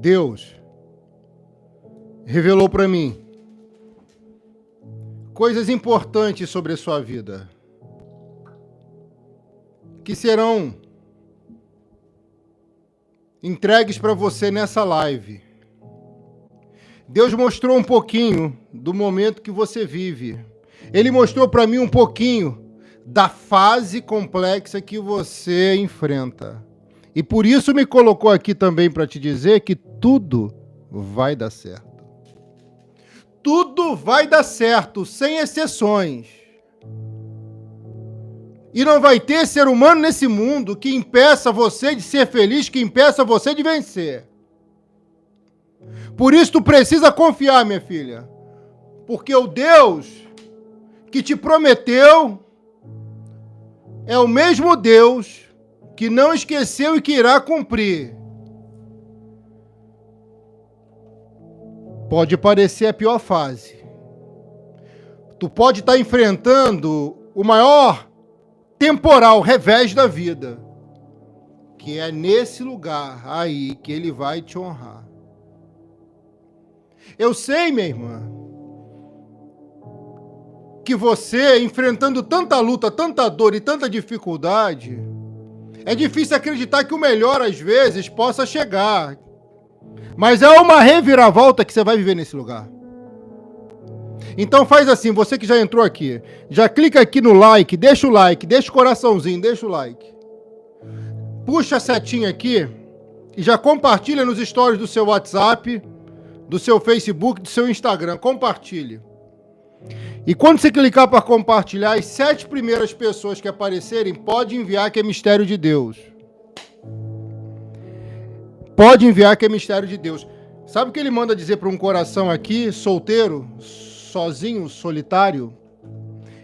Deus revelou para mim coisas importantes sobre a sua vida, que serão entregues para você nessa live. Deus mostrou um pouquinho do momento que você vive. Ele mostrou para mim um pouquinho da fase complexa que você enfrenta. E por isso me colocou aqui também para te dizer que tudo vai dar certo. Tudo vai dar certo, sem exceções. E não vai ter ser humano nesse mundo que impeça você de ser feliz, que impeça você de vencer. Por isso tu precisa confiar, minha filha. Porque o Deus que te prometeu é o mesmo Deus que não esqueceu e que irá cumprir. Pode parecer a pior fase. Tu pode estar enfrentando o maior temporal revés da vida, que é nesse lugar aí que ele vai te honrar. Eu sei, minha irmã, que você, enfrentando tanta luta, tanta dor e tanta dificuldade, é difícil acreditar que o melhor, às vezes, possa chegar. Mas é uma reviravolta que você vai viver nesse lugar. Então faz assim, você que já entrou aqui, já clica aqui no like, deixa o coraçãozinho, deixa o like. Puxa a setinha aqui e já compartilha nos stories do seu WhatsApp, do seu Facebook, do seu Instagram. Compartilhe. E quando você clicar para compartilhar, as 7 primeiras pessoas que aparecerem, pode enviar que é mistério de Deus. Pode enviar que é mistério de Deus. Sabe o que ele manda dizer para um coração aqui, solteiro, sozinho, solitário?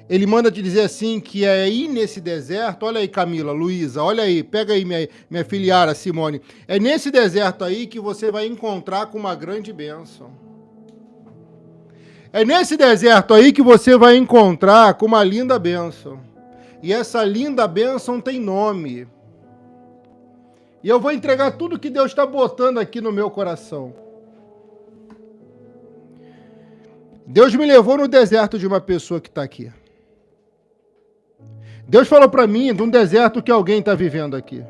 Ele manda te dizer assim, que é aí nesse deserto, olha aí Camila, Luísa, olha aí, pega aí minha filha Yara, Simone, é nesse deserto aí que você vai encontrar com uma grande bênção. É nesse deserto aí que você vai encontrar com uma linda bênção. E essa linda bênção tem nome. E eu vou entregar tudo que Deus está botando aqui no meu coração. Deus me levou no deserto de uma pessoa que está aqui. Deus falou para mim de um deserto que alguém está vivendo aqui.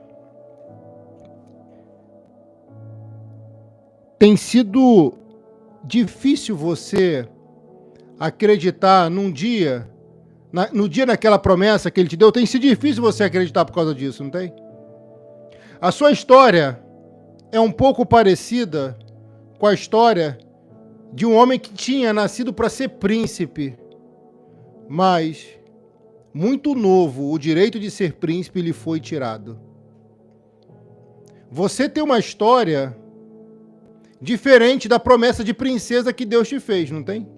Tem sido difícil você acreditar no dia naquela promessa que Ele te deu. Tem sido difícil você acreditar por causa disso, não tem? A sua história é um pouco parecida com a história de um homem que tinha nascido para ser príncipe, mas, muito novo, o direito de ser príncipe lhe foi tirado. Você tem uma história diferente da promessa de princesa que Deus te fez, não tem?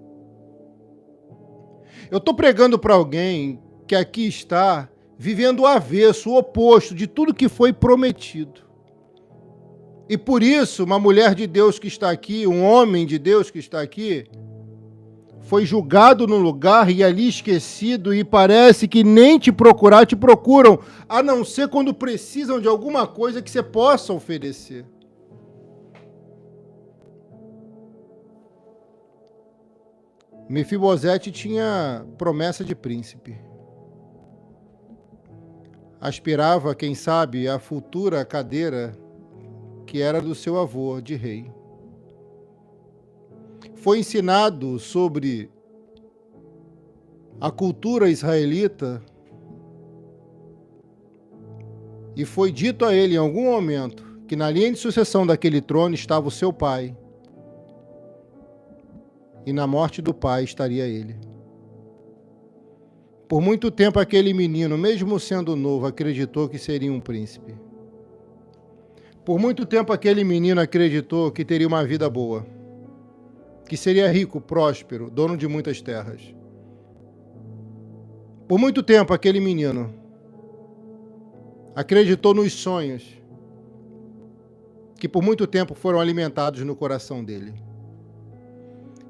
Eu estou pregando para alguém que aqui está vivendo o avesso, o oposto de tudo que foi prometido. E por isso, uma mulher de Deus que está aqui, um homem de Deus que está aqui, foi julgado no lugar e ali esquecido, e parece que nem te procurar, te procuram, a não ser quando precisam de alguma coisa que você possa oferecer. Mefibosete tinha promessa de príncipe. Aspirava, quem sabe, a futura cadeira que era do seu avô de rei. Foi ensinado sobre a cultura israelita e foi dito a ele em algum momento que na linha de sucessão daquele trono estava o seu pai e na morte do pai estaria ele. Por muito tempo aquele menino, mesmo sendo novo, acreditou que seria um príncipe. Por muito tempo aquele menino acreditou que teria uma vida boa, que seria rico, próspero, dono de muitas terras. Por muito tempo aquele menino acreditou nos sonhos que por muito tempo foram alimentados no coração dele.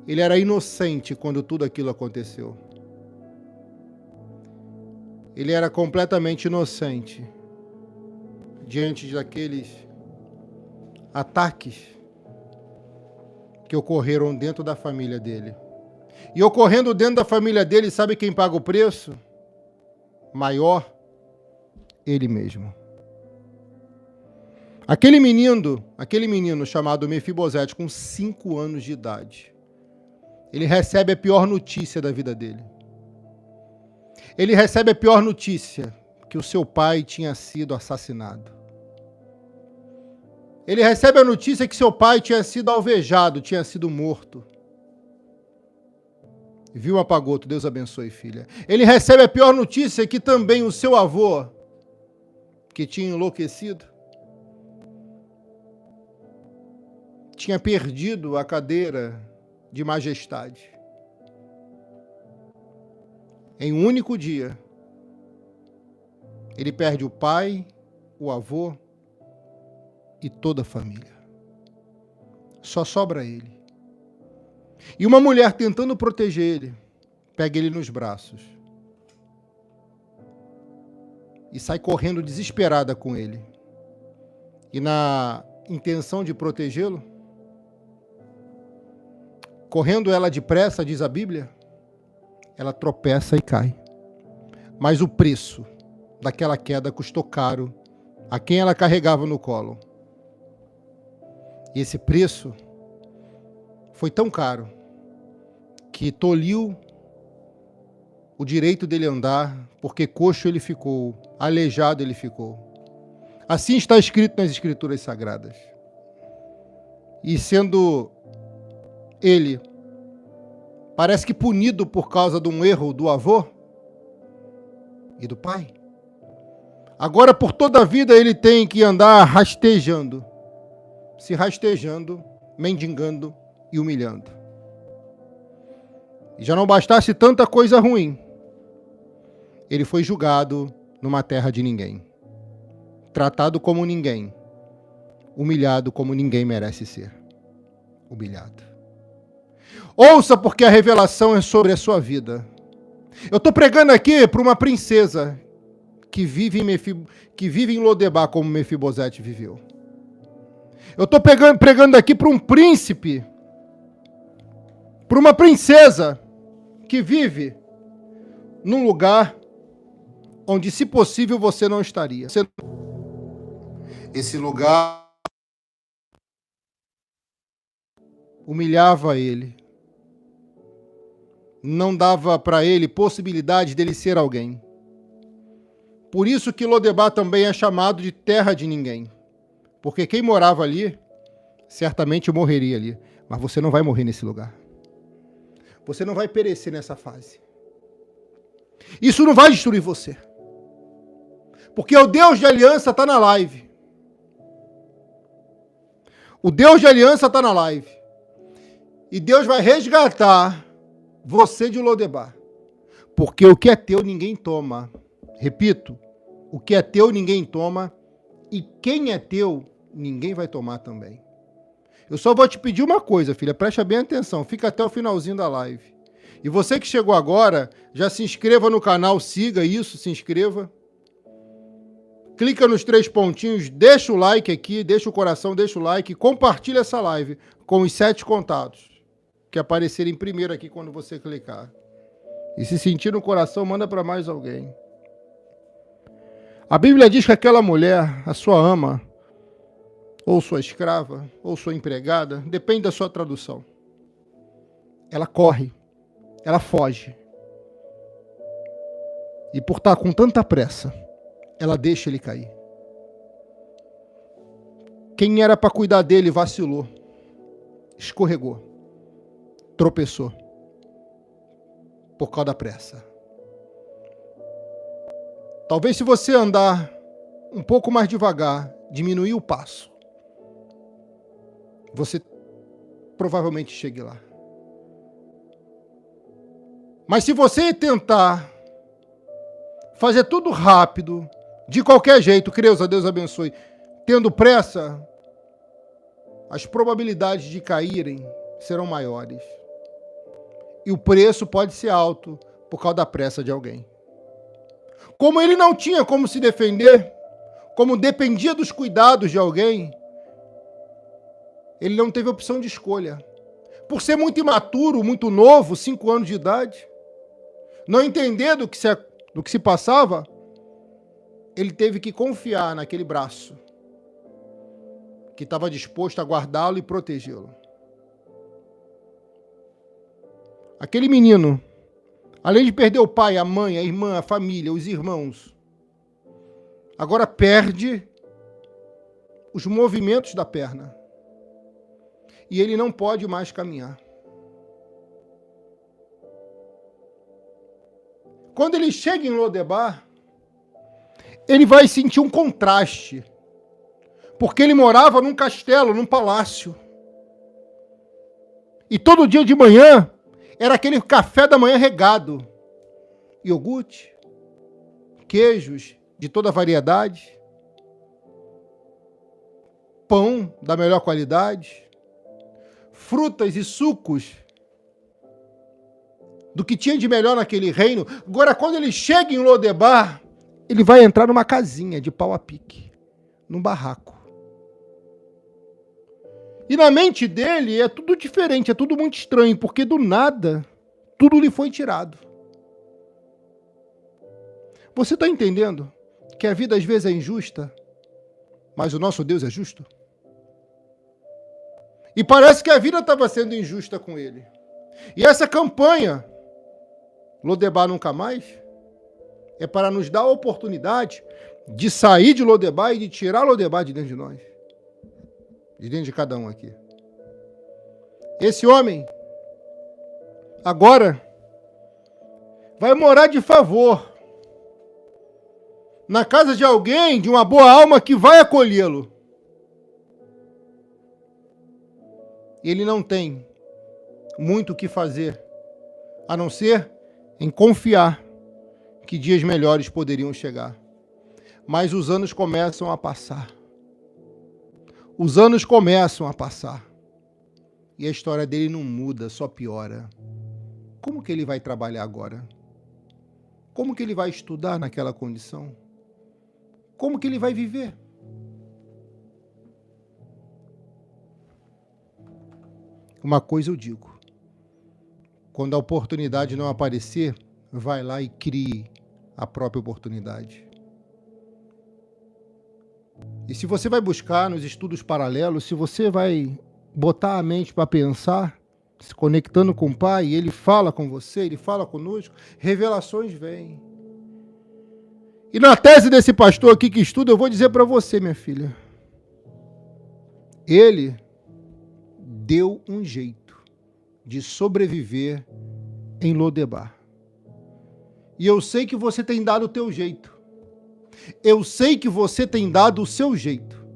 Ele era inocente quando tudo aquilo aconteceu. Ele era completamente inocente diante daqueles ataques que ocorreram dentro da família dele. E ocorrendo dentro da família dele, sabe quem paga o preço? Maior, ele mesmo. Aquele menino chamado Mefibosete, com 5 anos de idade, ele recebe a pior notícia da vida dele. Ele recebe a pior notícia, que o seu pai tinha sido assassinado. Ele recebe a notícia que seu pai tinha sido alvejado, tinha sido morto. Viu, Apagoto? Deus abençoe, filha. Ele recebe a pior notícia que também o seu avô, que tinha enlouquecido, tinha perdido a cadeira de majestade. Em um único dia, ele perde o pai, o avô e toda a família. Só sobra ele. E uma mulher tentando proteger ele, pega ele nos braços e sai correndo desesperada com ele. E na intenção de protegê-lo, correndo ela depressa, diz a Bíblia, ela tropeça e cai. Mas o preço daquela queda custou caro a quem ela carregava no colo. E esse preço foi tão caro que tolhiu o direito dele andar, porque coxo ele ficou, aleijado ele ficou. Assim está escrito nas Escrituras Sagradas. E sendo ele, parece que punido por causa de um erro do avô e do pai, agora por toda a vida ele tem que andar rastejando, se rastejando, mendigando e humilhando. E já não bastasse tanta coisa ruim, ele foi julgado numa terra de ninguém, tratado como ninguém, humilhado como ninguém merece ser humilhado. Ouça, porque a revelação é sobre a sua vida. Eu estou pregando aqui para uma princesa que vive em Lodebar, como Mefibosete viveu. Eu estou pregando aqui para um príncipe, para uma princesa que vive num lugar onde, se possível, você não estaria. Esse lugar humilhava ele, não dava para ele possibilidade dele ser alguém. Por isso que Lodebar também é chamado de terra de ninguém, porque quem morava ali certamente morreria ali, mas você não vai morrer nesse lugar. Você não vai perecer nessa fase. Isso não vai destruir você, porque o Deus de aliança está na live. O Deus de aliança está na live. E Deus vai resgatar você de Lodebar. Porque o que é teu ninguém toma. Repito, o que é teu ninguém toma. E quem é teu ninguém vai tomar também. Eu só vou te pedir uma coisa, filha. Presta bem atenção. Fica até o finalzinho da live. E você que chegou agora, já se inscreva no canal. Siga isso, se inscreva. Clica nos 3 pontinhos, deixa o like aqui, deixa o coração, deixa o like, compartilha essa live com os 7 contatos que aparecerem primeiro aqui quando você clicar. E se sentir no coração, manda para mais alguém. A Bíblia diz que aquela mulher, a sua ama, ou sua escrava, ou sua empregada, depende da sua tradução. Ela corre, ela foge. E por estar com tanta pressa, ela deixa ele cair. Quem era para cuidar dele vacilou, escorregou, tropeçou por causa da pressa. Talvez, se você andar um pouco mais devagar, diminuir o passo, você provavelmente chegue lá. Mas se você tentar fazer tudo rápido, de qualquer jeito, Creuza, Deus abençoe, tendo pressa, as probabilidades de caírem serão maiores. E o preço pode ser alto por causa da pressa de alguém. Como ele não tinha como se defender, como dependia dos cuidados de alguém, ele não teve opção de escolha. por ser muito imaturo, muito novo, 5 anos de idade, não entender do que se passava, ele teve que confiar naquele braço que estava disposto a guardá-lo e protegê-lo. Aquele menino, além de perder o pai, a mãe, a irmã, a família, os irmãos, agora perde os movimentos da perna. E ele não pode mais caminhar. Quando ele chega em Lodebar, ele vai sentir um contraste, porque ele morava num castelo, num palácio. E todo dia de manhã, era aquele café da manhã regado. Iogurte, queijos de toda variedade, pão da melhor qualidade, frutas e sucos do que tinha de melhor naquele reino. Agora, quando ele chega em Lodebar, ele vai entrar numa casinha de pau a pique, num barraco. E na mente dele é tudo diferente, é tudo muito estranho, porque do nada, tudo lhe foi tirado. Você está entendendo que a vida às vezes é injusta, mas o nosso Deus é justo? E parece que a vida estava sendo injusta com ele. E essa campanha, Lodebar Nunca Mais, é para nos dar a oportunidade de sair de Lodebar e de tirar Lodebar de dentro de nós. De dentro de cada um aqui. Esse homem, agora, vai morar de favor na casa de alguém, de uma boa alma que vai acolhê-lo. Ele não tem muito o que fazer, a não ser em confiar que dias melhores poderiam chegar. Mas os anos começam a passar. Os anos começam a passar. E a história dele não muda, só piora. Como que ele vai trabalhar agora? Como que ele vai estudar naquela condição? Como que ele vai viver? Uma coisa eu digo. Quando a oportunidade não aparecer, vai lá e crie a própria oportunidade. E se você vai buscar nos estudos paralelos, se você vai botar a mente para pensar, se conectando com o Pai, ele fala com você, ele fala conosco, revelações vêm. E na tese desse pastor aqui que estuda, eu vou dizer para você, minha filha, ele deu um jeito de sobreviver em Lodebar. E eu sei que você tem dado o teu jeito. Eu sei que você tem dado o seu jeito.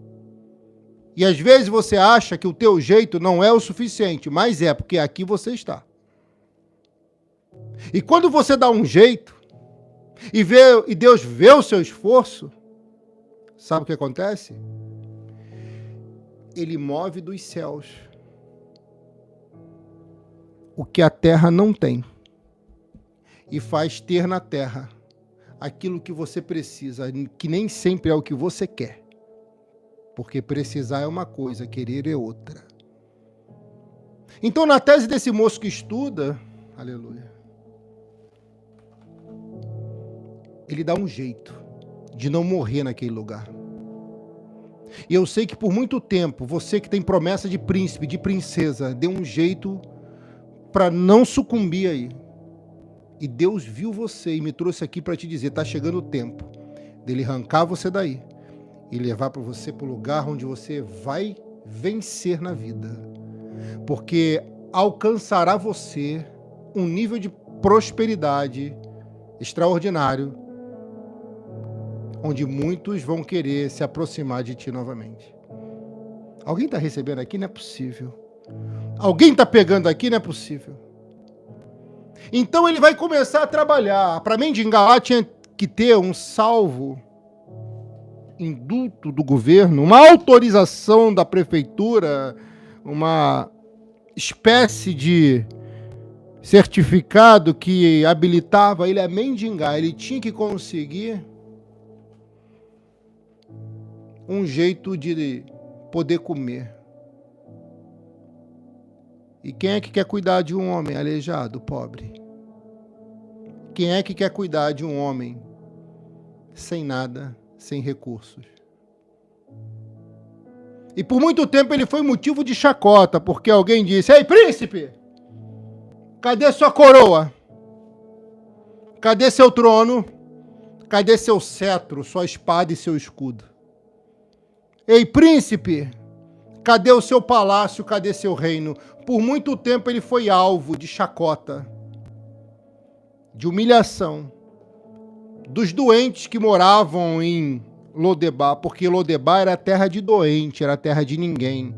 E às vezes você acha que o teu jeito não é o suficiente, mas é porque aqui você está. E quando você dá um jeito, e Deus vê o seu esforço, sabe o que acontece? Ele move dos céus o que a terra não tem e faz ter na terra aquilo que você precisa, que nem sempre é o que você quer. Porque precisar é uma coisa, querer é outra. Então, na tese desse moço que estuda, aleluia, ele dá um jeito de não morrer naquele lugar. E eu sei que por muito tempo, você que tem promessa de príncipe, de princesa, deu um jeito para não sucumbir aí. E Deus viu você e me trouxe aqui para te dizer, está chegando o tempo dele arrancar você daí e levar para você para o lugar onde você vai vencer na vida. Porque alcançará você um nível de prosperidade extraordinário, onde muitos vão querer se aproximar de ti novamente. Alguém está recebendo aqui? Não é possível. Alguém está pegando aqui? Não é possível. Então ele vai começar a trabalhar. Para mendigar lá tinha que ter um salvo, indulto do governo, uma autorização da prefeitura, uma espécie de certificado que habilitava ele a mendigar. Ele tinha que conseguir um jeito de poder comer. E quem é que quer cuidar de um homem aleijado, pobre? Quem é que quer cuidar de um homem sem nada, sem recursos? E por muito tempo ele foi motivo de chacota, porque alguém disse: ei, príncipe, cadê sua coroa? Cadê seu trono? Cadê seu cetro, sua espada e seu escudo? Ei, príncipe, cadê o seu palácio? Cadê seu reino? Por muito tempo ele foi alvo de chacota, de humilhação, dos doentes que moravam em Lodebar, porque Lodebar era terra de doente, era terra de ninguém.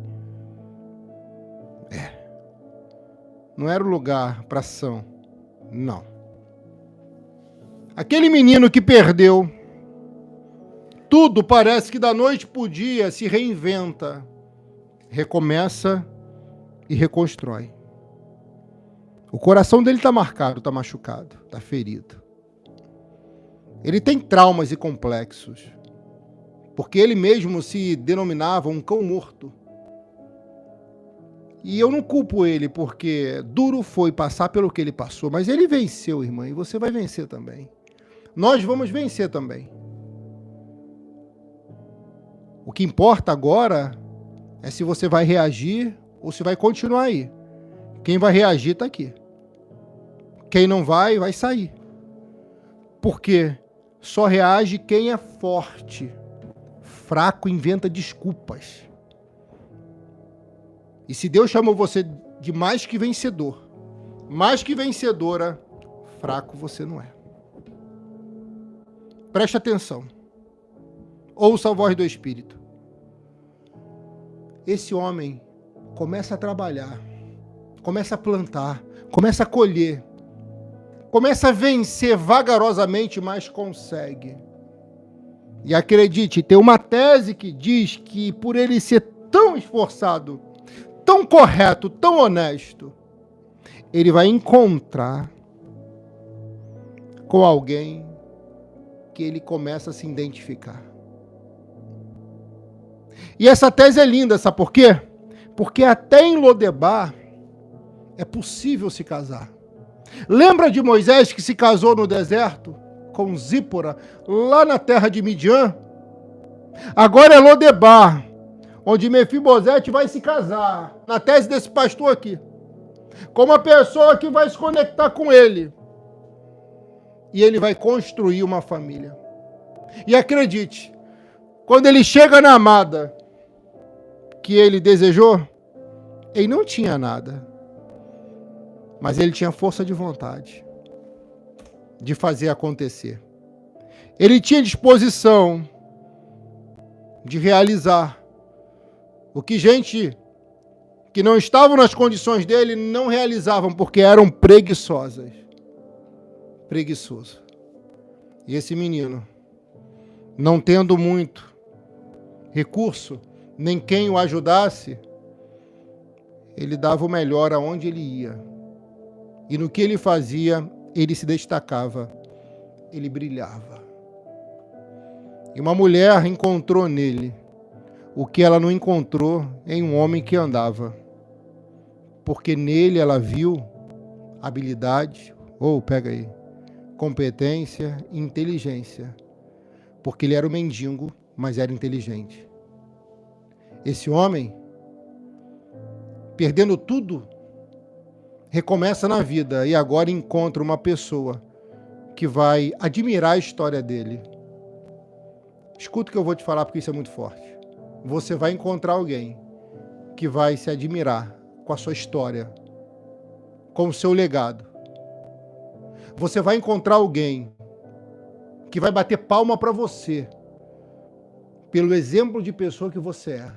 Não era o lugar para ação, não. Aquele menino que perdeu tudo, parece que da noite para o dia se reinventa, recomeça e reconstrói. O coração dele está marcado, está machucado, está ferido. Ele tem traumas e complexos, porque ele mesmo se denominava um cão morto. E eu não culpo ele, porque duro foi passar pelo que ele passou, mas ele venceu, irmã, e você vai vencer também. Nós vamos vencer também. O que importa agora é se você vai reagir ou se vai continuar aí. Quem vai reagir está aqui. Quem não vai, vai sair. Porque só reage quem é forte. Fraco inventa desculpas. E se Deus chamou você de mais que vencedor, mais que vencedora, fraco você não é. Preste atenção. Ouça a voz do Espírito. Esse homem começa a trabalhar, começa a plantar, começa a colher, começa a vencer vagarosamente, mas consegue. E acredite, tem uma tese que diz que por ele ser tão esforçado, tão correto, tão honesto, ele vai encontrar com alguém que ele começa a se identificar. E essa tese é linda, sabe por quê? Porque até em Lodebar é possível se casar. Lembra de Moisés que se casou no deserto com Zípora, lá na terra de Midian? Agora é Lodebar, onde Mefibosete vai se casar, na tese desse pastor aqui, com uma pessoa que vai se conectar com ele. E ele vai construir uma família. E acredite, quando ele chega na amada que ele desejou, ele não tinha nada, mas ele tinha força de vontade de fazer acontecer. Ele tinha disposição de realizar o que gente que não estavam nas condições dele não realizavam, porque eram preguiçosas. Preguiçoso. E esse menino, não tendo muito recurso, nem quem o ajudasse, ele dava o melhor aonde ele ia. E no que ele fazia, ele se destacava, ele brilhava. E uma mulher encontrou nele o que ela não encontrou em um homem que andava. Porque nele ela viu habilidade, pega aí, competência e inteligência. Porque ele era um mendigo, mas era inteligente. Esse homem, perdendo tudo, recomeça na vida e agora encontra uma pessoa que vai admirar a história dele. Escuta o que eu vou te falar, porque isso é muito forte. Você vai encontrar alguém que vai se admirar com a sua história, com o seu legado. Você vai encontrar alguém que vai bater palma para você, pelo exemplo de pessoa que você é.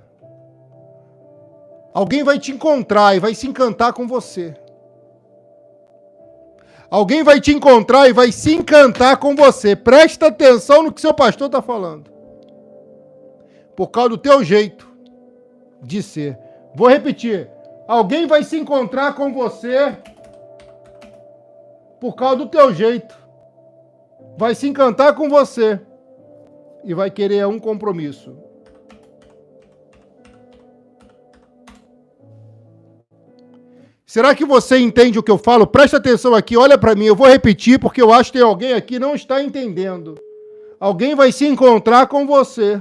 Alguém vai te encontrar e vai se encantar com você. Alguém vai te encontrar e vai se encantar com você. Presta atenção no que seu pastor está falando. Por causa do teu jeito de ser. Vou repetir. Alguém vai se encontrar com você por causa do teu jeito. Vai se encantar com você e vai querer um compromisso. Será que você entende o que eu falo? Presta atenção aqui, olha para mim, eu vou repetir porque eu acho que tem alguém aqui que não está entendendo. Alguém vai se encontrar com você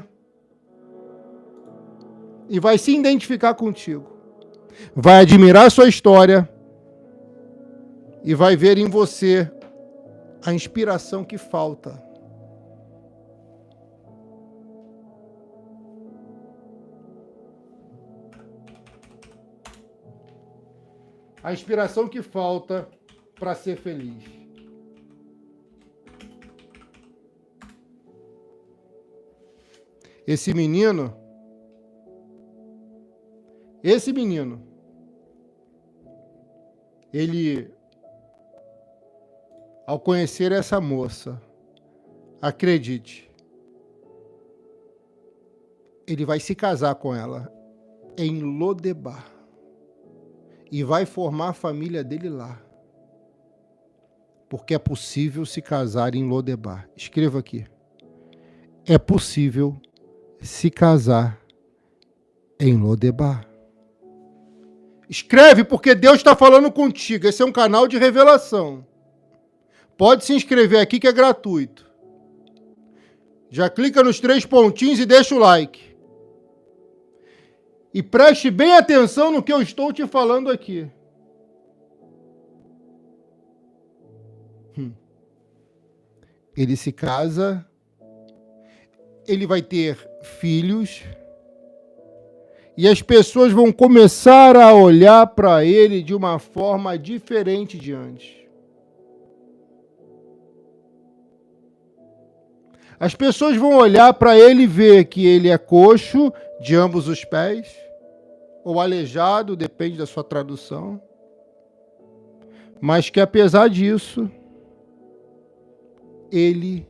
e vai se identificar contigo. Vai admirar a sua história e vai ver em você a inspiração que falta. A inspiração que falta para ser feliz. Esse menino, ele, ao conhecer essa moça, acredite, ele vai se casar com ela em Lodebar e vai formar a família dele lá, porque é possível se casar em Lodebar. Escreva aqui. É possível se casar em Lodebar. Escreve, porque Deus está falando contigo. Esse é um canal de revelação. Pode se inscrever aqui que é gratuito. Já clica nos 3 pontinhos e deixa o like. E preste bem atenção no que eu estou te falando aqui. Ele se casa, ele vai ter filhos, e as pessoas vão começar a olhar para ele de uma forma diferente de antes. As pessoas vão olhar para ele e ver que ele é coxo de ambos os pés, ou aleijado, depende da sua tradução, mas que apesar disso, ele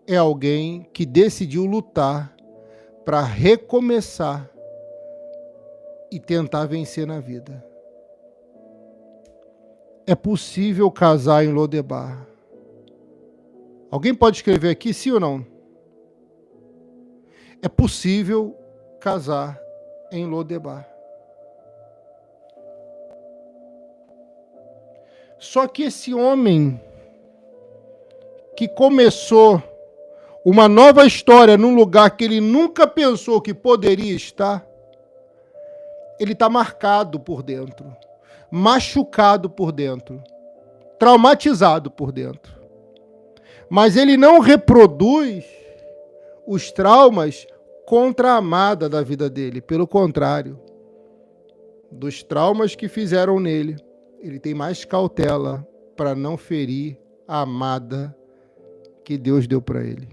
é alguém que decidiu lutar para recomeçar e tentar vencer na vida. É possível casar em Lodebar. Alguém pode escrever aqui, sim ou não? É possível casar em Lodebar. Só que esse homem que começou uma nova história num lugar que ele nunca pensou que poderia estar, ele está marcado por dentro, machucado por dentro, traumatizado por dentro. Mas ele não reproduz os traumas contra a amada da vida dele. Pelo contrário, dos traumas que fizeram nele, ele tem mais cautela para não ferir a amada que Deus deu para ele.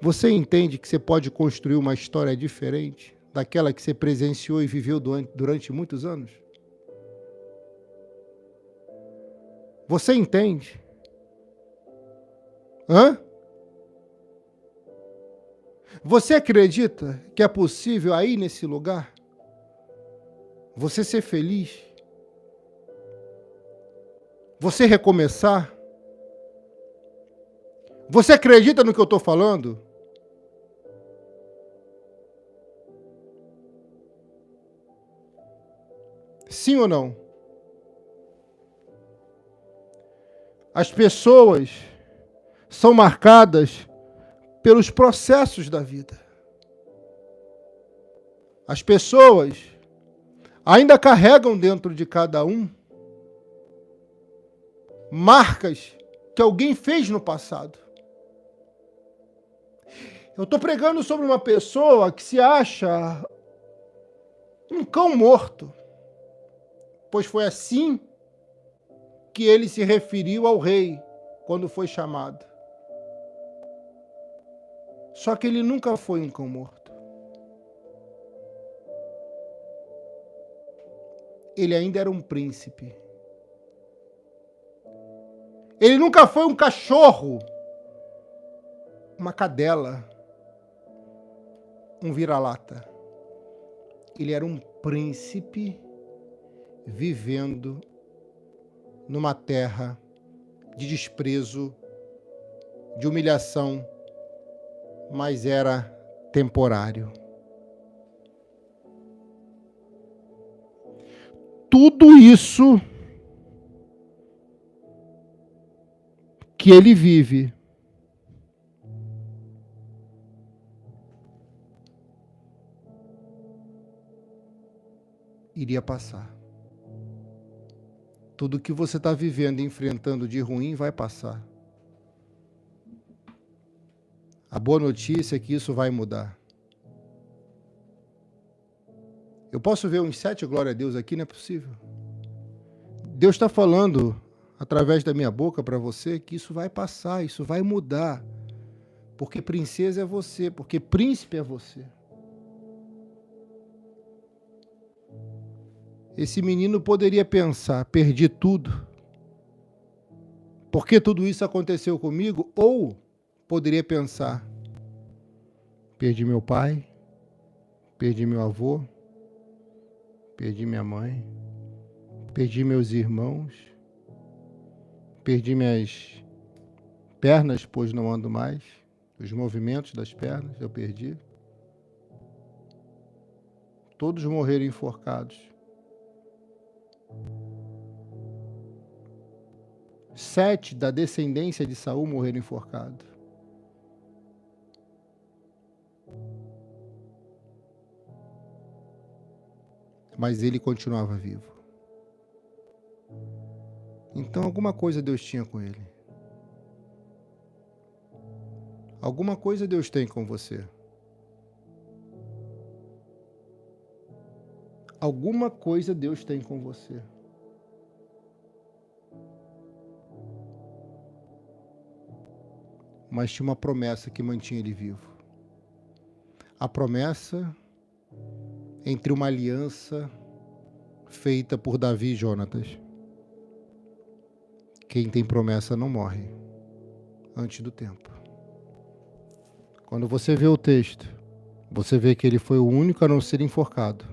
Você entende que você pode construir uma história diferente daquela que você presenciou e viveu durante muitos anos? Você entende? Você acredita que é possível aí nesse lugar você ser feliz? Você recomeçar? Você acredita no que eu estou falando? Sim ou não? As pessoas são marcadas pelos processos da vida. As pessoas ainda carregam dentro de cada um marcas que alguém fez no passado. Eu estou pregando sobre uma pessoa que se acha um cão morto, pois foi assim que ele se referiu ao rei quando foi chamado. Só que ele nunca foi um cão morto. Ele ainda era um príncipe. Ele nunca foi um cachorro, uma cadela, um vira-lata. Ele era um príncipe vivendo numa terra de desprezo, de humilhação, mas era temporário. tudo isso que ele vive iria passar. Tudo que você está vivendo e enfrentando de ruim vai passar. A boa notícia é que isso vai mudar. Eu posso ver uns 7 glória a Deus aqui? Não é possível. Deus está falando, através da minha boca para você, que isso vai passar, isso vai mudar. Porque princesa é você, porque príncipe é você. Esse menino poderia pensar, perdi tudo. Por que tudo isso aconteceu comigo? Ou poderia pensar, perdi meu pai, perdi meu avô, perdi minha mãe, perdi meus irmãos, perdi minhas pernas, pois não ando mais, os movimentos das pernas eu perdi. Todos morreram enforcados. 7 da descendência de Saul morreram enforcados. Mas ele continuava vivo. Então alguma coisa Deus tinha com ele. Alguma coisa Deus tem com você. Alguma coisa Deus tem com você. Mas tinha uma promessa que mantinha ele vivo. A promessa entre uma aliança feita por Davi e Jonatas. Quem tem promessa não morre antes do tempo. Quando você vê o texto, você vê que ele foi o único a não ser enforcado,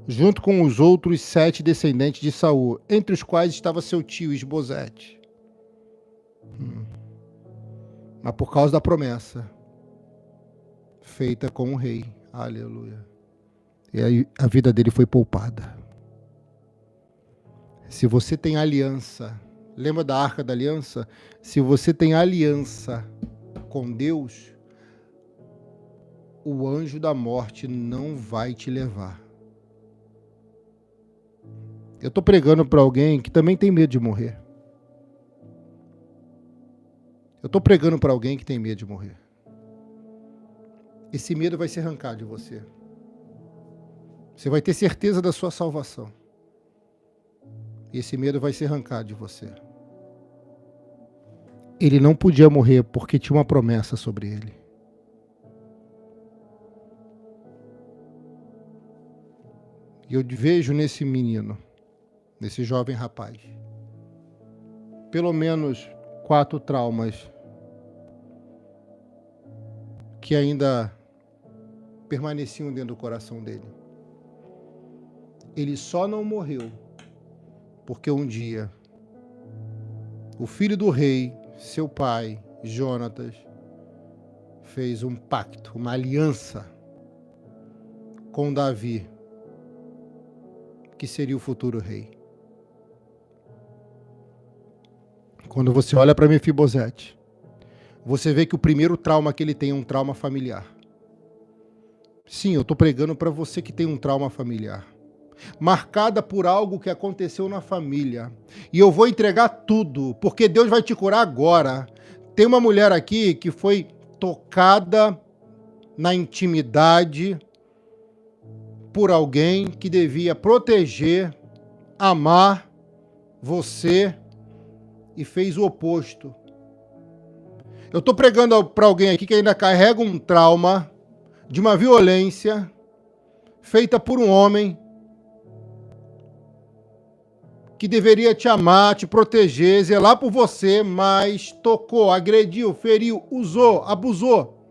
junto com os outros 7 descendentes de Saul, entre os quais estava seu tio Isbosete. Mas por causa da promessa feita com o rei, aleluia, e aí a vida dele foi poupada. Se você tem aliança, lembra da Arca da Aliança? Se você tem aliança com Deus, o anjo da morte não vai te levar. Eu estou pregando para alguém que também tem medo de morrer. Eu estou pregando para alguém que tem medo de morrer. Esse medo vai ser arrancado de você. Você vai ter certeza da sua salvação. E esse medo vai ser arrancado de você. Ele não podia morrer porque tinha uma promessa sobre ele. E eu vejo nesse menino, nesse jovem rapaz, pelo menos 4 traumas que ainda permaneciam dentro do coração dele. Ele só não morreu porque um dia o filho do rei, seu pai, Jonatas, fez um pacto, uma aliança com Davi, que seria o futuro rei. Quando você olha para Mefibosete, você vê que o primeiro trauma que ele tem é um trauma familiar. Sim, eu estou pregando para você que tem um trauma familiar, marcada por algo que aconteceu na família. E eu vou entregar tudo, porque Deus vai te curar agora. Tem uma mulher aqui que foi tocada na intimidade por alguém que devia proteger, amar você e fez o oposto. Eu estou pregando para alguém aqui que ainda carrega um trauma de uma violência feita por um homem que deveria te amar, te proteger, zelar por você, mas tocou, agrediu, feriu, usou, abusou.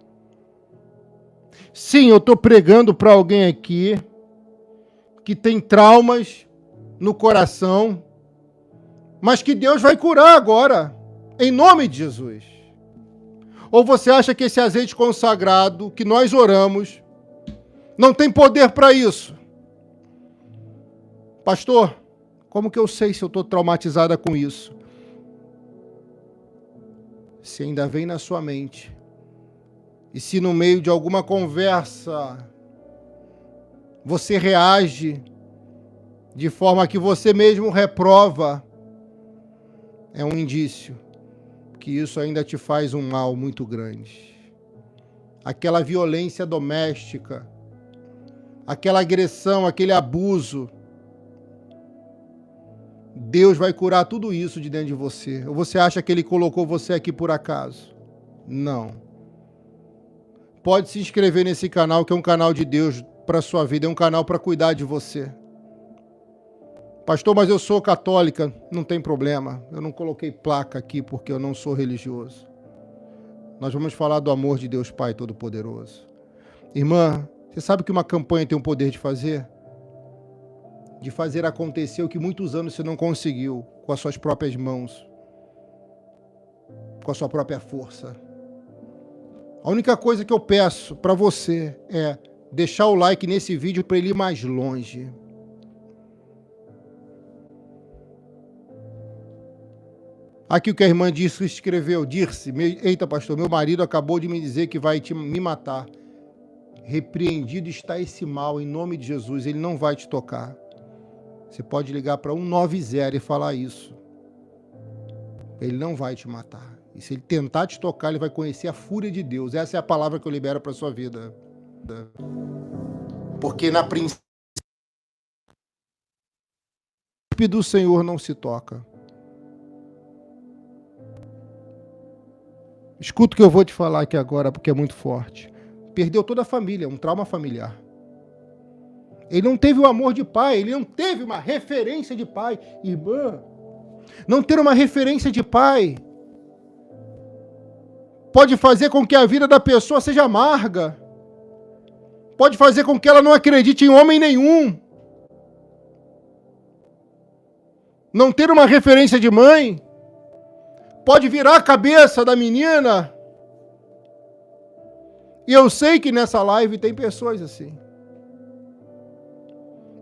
Sim, eu estou pregando para alguém aqui que tem traumas no coração, mas que Deus vai curar agora, em nome de Jesus. Ou você acha que esse azeite consagrado que nós oramos não tem poder para isso? Pastor, Como que eu sei se eu estou traumatizada com isso? Se ainda vem na sua mente. E se no meio de alguma conversa você reage de forma que você mesmo reprova, é um indício que isso ainda te faz um mal muito grande. Aquela violência doméstica, aquela agressão, aquele abuso, Deus vai curar tudo isso de dentro de você. Ou você acha que Ele colocou você aqui por acaso? Não. Pode se inscrever nesse canal, que é um canal de Deus para a sua vida, é um canal para cuidar de você. Pastor, mas eu sou católica. Não tem problema. Eu não coloquei placa aqui porque eu não sou religioso. Nós vamos falar do amor de Deus Pai Todo-Poderoso. Irmã, você sabe que uma campanha tem o poder de fazer? De fazer acontecer o que muitos anos você não conseguiu com as suas próprias mãos, com a sua própria força. A única coisa que eu peço para você é deixar o like nesse vídeo para ele ir mais longe. Aqui o que a irmã disse, escreveu, Dirce, eita pastor, meu marido acabou de me dizer que vai me matar. Repreendido está esse mal em nome de Jesus, ele não vai te tocar. Você pode ligar para 190 e falar isso. Ele não vai te matar. E se ele tentar te tocar, ele vai conhecer a fúria de Deus. Essa é a palavra que eu libero para a sua vida. Porque na princípio do Senhor não se toca. Escuta o que eu vou te falar aqui agora, porque é muito forte. Perdeu toda a família, um trauma familiar. Ele não teve o amor de pai, ele não teve uma referência de pai. Irmã, não ter uma referência de pai pode fazer com que a vida da pessoa seja amarga. Pode fazer com que ela não acredite em homem nenhum. Não ter uma referência de mãe pode virar a cabeça da menina. E eu sei que nessa live tem pessoas assim.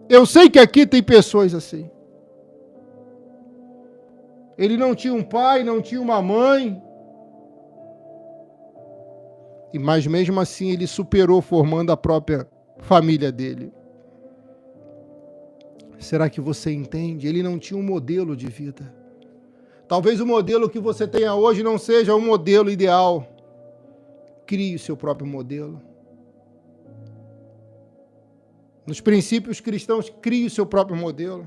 Eu sei que aqui tem pessoas assim. Ele não tinha um pai, não tinha uma mãe. Mas mesmo assim ele superou formando a própria família dele. Será que você entende? Ele não tinha um modelo de vida. Talvez o modelo que você tenha hoje não seja um modelo ideal. Crie o seu próprio modelo. Nos princípios cristãos, crie o seu próprio modelo.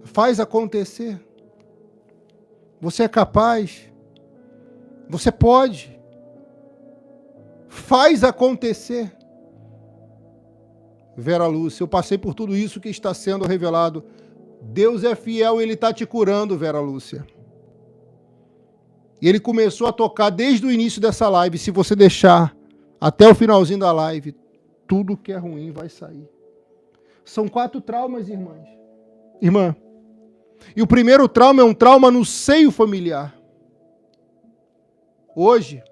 Faz acontecer. Você é capaz. Você pode. Faz acontecer. Vera Lúcia, eu passei por tudo isso que está sendo revelado. Deus é fiel, Ele está te curando, Vera Lúcia. E Ele começou a tocar desde o início dessa live. Se você deixar até o finalzinho da live, tudo que é ruim vai sair. São 4 traumas, irmãs. Irmã. E o primeiro trauma é um trauma no seio familiar. Hoje,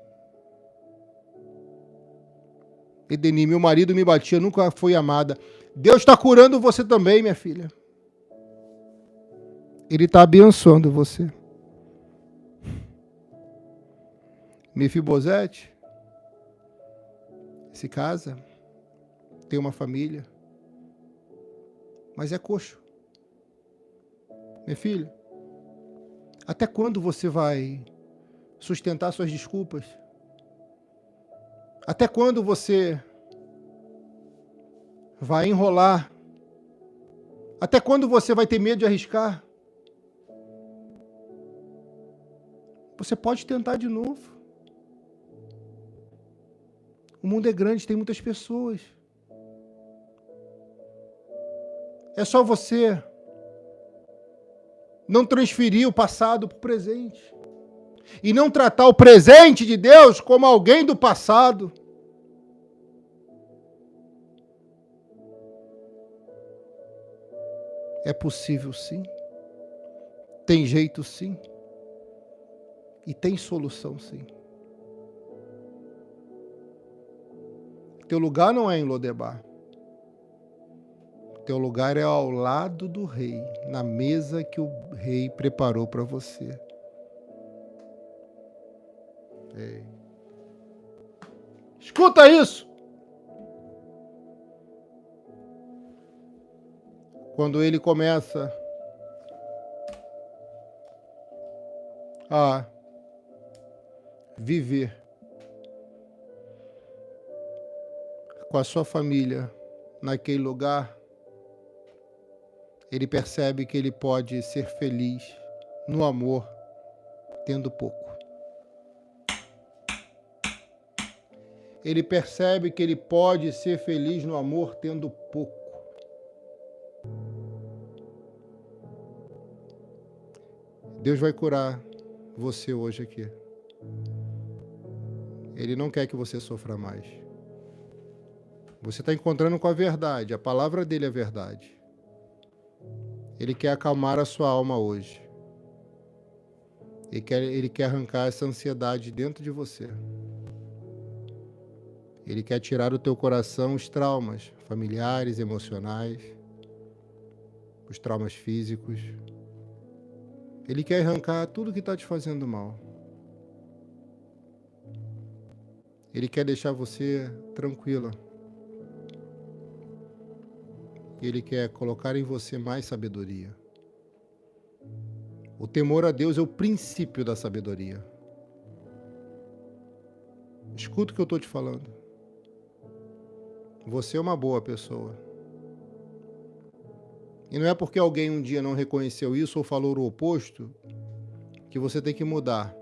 Edeni, meu marido me batia, nunca foi amada. Deus está curando você também, minha filha. Ele está abençoando você. Mefibosete se casa, tem uma família, mas é coxo. Minha filha, até quando você vai sustentar suas desculpas? Até quando você vai enrolar? Até quando você vai ter medo de arriscar? Você pode tentar de novo. O mundo é grande, tem muitas pessoas. É só você não transferir o passado para o presente. E não tratar o presente de Deus como alguém do passado. É possível sim. Tem jeito sim. E tem solução sim. Teu lugar não é em Lodebar. teu lugar é ao lado do rei, na mesa que o rei preparou para você. Ei. Escuta isso! Quando ele começa a viver com a sua família naquele lugar, ele percebe que ele pode ser feliz no amor, tendo pouco. Ele percebe que ele pode ser feliz no amor, tendo pouco. Deus vai curar você hoje aqui. Ele não quer que você sofra mais. Você está encontrando com a verdade, a palavra dele é verdade. Ele quer acalmar a sua alma hoje. Ele quer arrancar essa ansiedade dentro de você. Ele quer tirar do teu coração os traumas familiares, emocionais, os traumas físicos. Ele quer arrancar tudo que está te fazendo mal. Ele quer deixar você tranquila. Ele quer colocar em você mais sabedoria. O temor a Deus é o princípio da sabedoria. Escuta o que eu estou te falando. Você é uma boa pessoa. E não é porque alguém um dia não reconheceu isso ou falou o oposto que você tem que mudar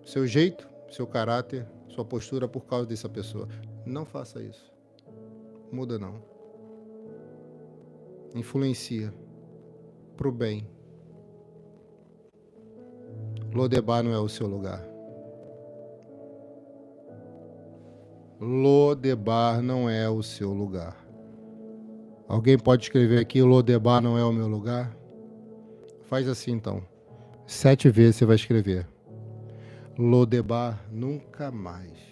seu jeito, seu caráter, sua postura por causa dessa pessoa. Não faça isso. Muda não. Influencia pro bem. Lodebar não é o seu lugar. Lodebar não é o seu lugar. Alguém pode escrever aqui, Lodebar não é o meu lugar? Faz assim então. 7 vezes você vai escrever. Lodebar nunca mais.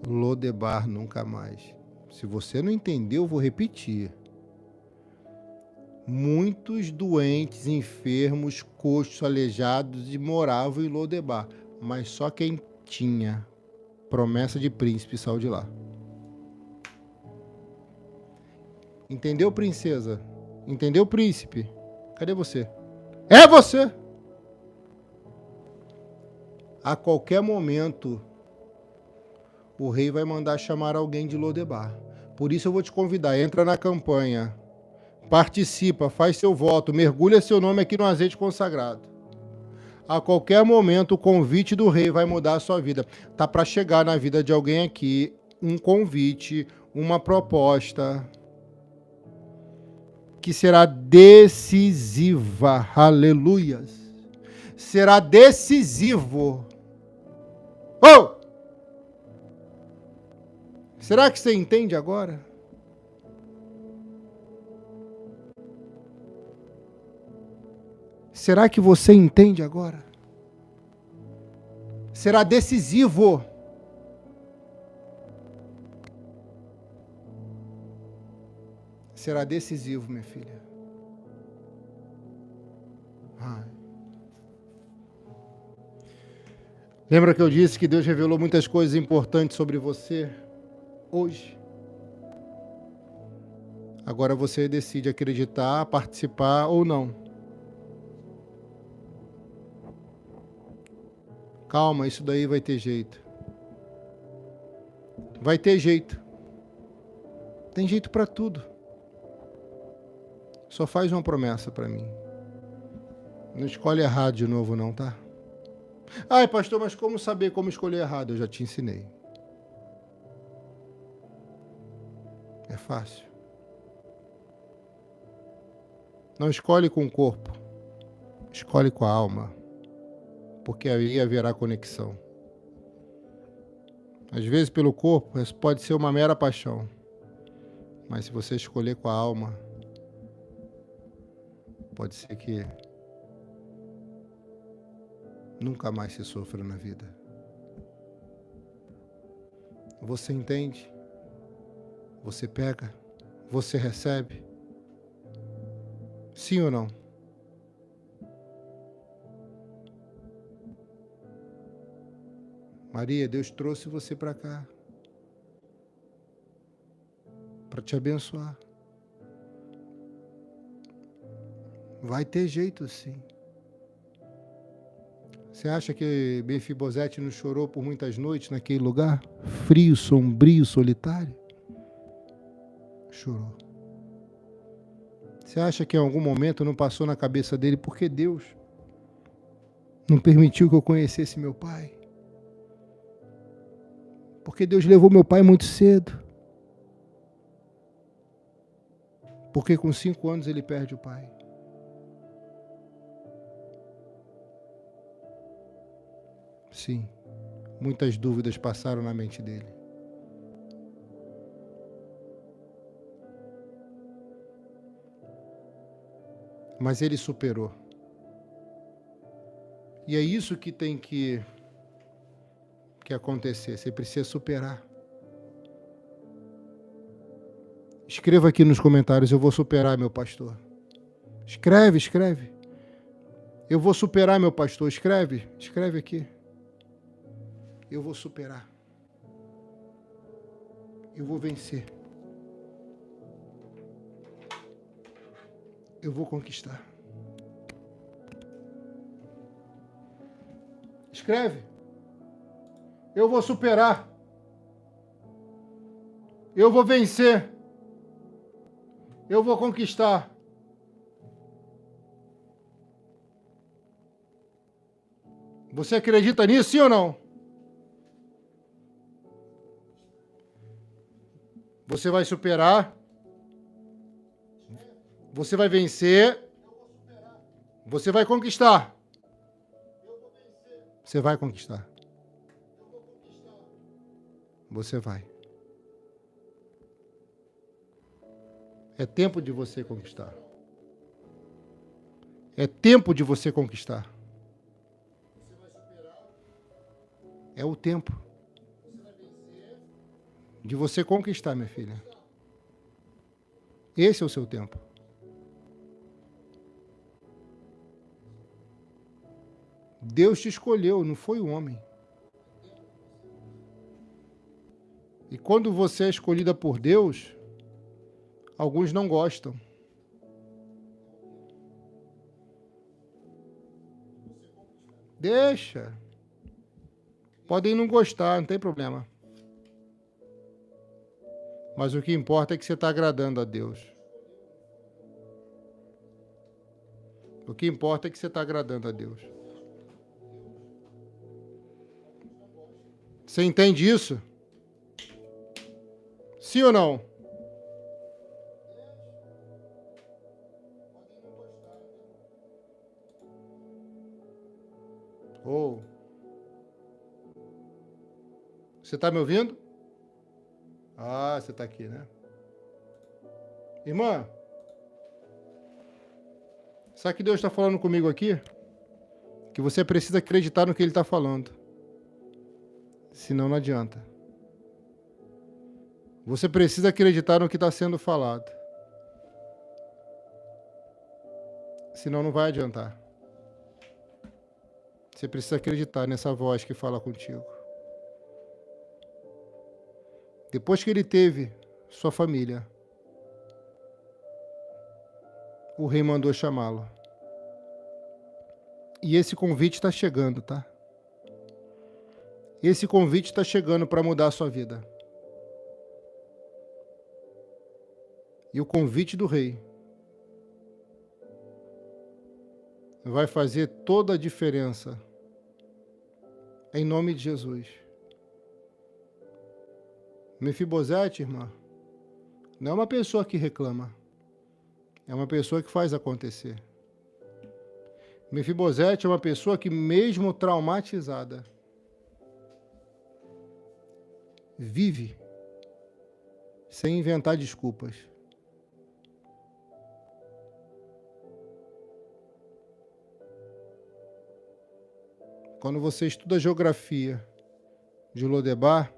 Lodebar nunca mais. Se você não entendeu, eu vou repetir. Muitos doentes, enfermos, coxos, aleijados moravam em Lodebar, mas só quem tinha promessa de príncipe saiu de lá. Entendeu, princesa? Entendeu, príncipe? Cadê você? É você! A qualquer momento, o rei vai mandar chamar alguém de Lodebar. Por isso eu vou te convidar, entra na campanha, participa, faz seu voto, mergulha seu nome aqui no azeite consagrado. A qualquer momento, o convite do rei vai mudar a sua vida. Tá para chegar na vida de alguém aqui um convite, uma proposta que será decisiva. Aleluias. Será decisivo. Oh! Será que você entende agora? Será que você entende agora? Será decisivo. Será decisivo, minha filha. Ai. Lembra que eu disse que Deus revelou muitas coisas importantes sobre você hoje? Agora você decide acreditar, participar ou não. Calma, isso daí vai ter jeito. Vai ter jeito. Tem jeito para tudo. Só faz uma promessa para mim. Não escolhe errado de novo não, tá? Ai, pastor, mas como saber como escolher errado? Eu já te ensinei. É fácil. Não escolhe com o corpo. Escolhe com a alma. Porque aí haverá conexão. Às vezes pelo corpo, isso pode ser uma mera paixão. Mas se você escolher com a alma, pode ser que nunca mais se sofra na vida. Você entende? Você pega? Você recebe? Sim ou não? Maria, Deus trouxe você para cá para te abençoar. Vai ter jeito, sim. Você acha que Mefibosete não chorou por muitas noites naquele lugar? Frio, sombrio, solitário? Chorou. Você acha que em algum momento não passou na cabeça dele porque Deus não permitiu que eu conhecesse meu pai? Porque Deus levou meu pai muito cedo. Porque com 5 anos ele perde o pai. Sim, muitas dúvidas passaram na mente dele. Mas ele superou. E é isso que tem que acontecer. Você precisa superar. Escreva aqui nos comentários, eu vou superar, meu pastor. Escreve, escreve. Eu vou superar, meu pastor. Escreve, escreve aqui. Eu vou superar. Eu vou vencer. Eu vou conquistar. Escreve. Eu vou superar. Eu vou vencer. Eu vou conquistar. Você acredita nisso, sim ou não? Você vai superar. Você vai vencer. Você vai conquistar. Você vai conquistar. Você vai. É tempo de você conquistar. É tempo de você conquistar. É o tempo de você conquistar, minha filha. Esse é o seu tempo. Deus te escolheu, não foi o homem. E quando você é escolhida por Deus, alguns não gostam. Deixa. Podem não gostar, não tem problema. Mas o que importa é que você está agradando a Deus. O que importa é que você está agradando a Deus. Você entende isso? Sim ou não? Ou você está me ouvindo? Ah, você está aqui, né? Irmã, sabe que Deus está falando comigo aqui? Que você precisa acreditar no que Ele está falando. Senão não adianta. Você precisa acreditar no que está sendo falado. Senão não vai adiantar. Você precisa acreditar nessa voz que fala contigo. Depois que ele teve sua família, o rei mandou chamá-lo. E esse convite está chegando, tá? Esse convite está chegando para mudar a sua vida. E o convite do rei vai fazer toda a diferença. Em nome de Jesus. Mefibosete, irmã, não é uma pessoa que reclama. É uma pessoa que faz acontecer. Mefibosete é uma pessoa que, mesmo traumatizada, vive sem inventar desculpas. Quando você estuda a geografia de Lodebar,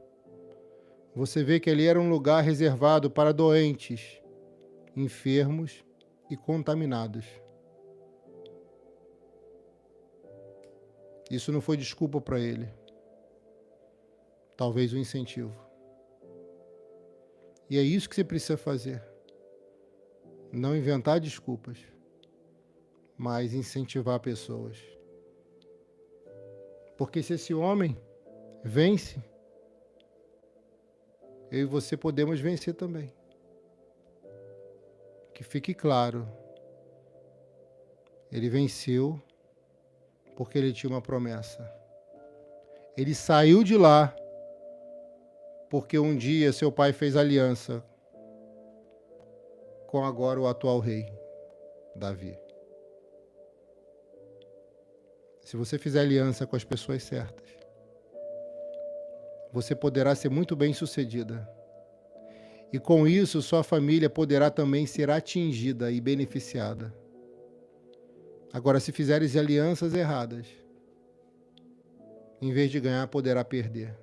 você vê que ali era um lugar reservado para doentes, enfermos e contaminados. Isso não foi desculpa para ele. Talvez um incentivo. E é isso que você precisa fazer. Não inventar desculpas, mas incentivar pessoas. Porque se esse homem vence, eu e você podemos vencer também. Que fique claro, ele venceu porque ele tinha uma promessa. Ele saiu de lá porque um dia seu pai fez aliança com agora o atual rei, Davi. Se você fizer aliança com as pessoas certas, você poderá ser muito bem-sucedida. E com isso, sua família poderá também ser atingida e beneficiada. Agora, se fizeres alianças erradas, em vez de ganhar, poderá perder.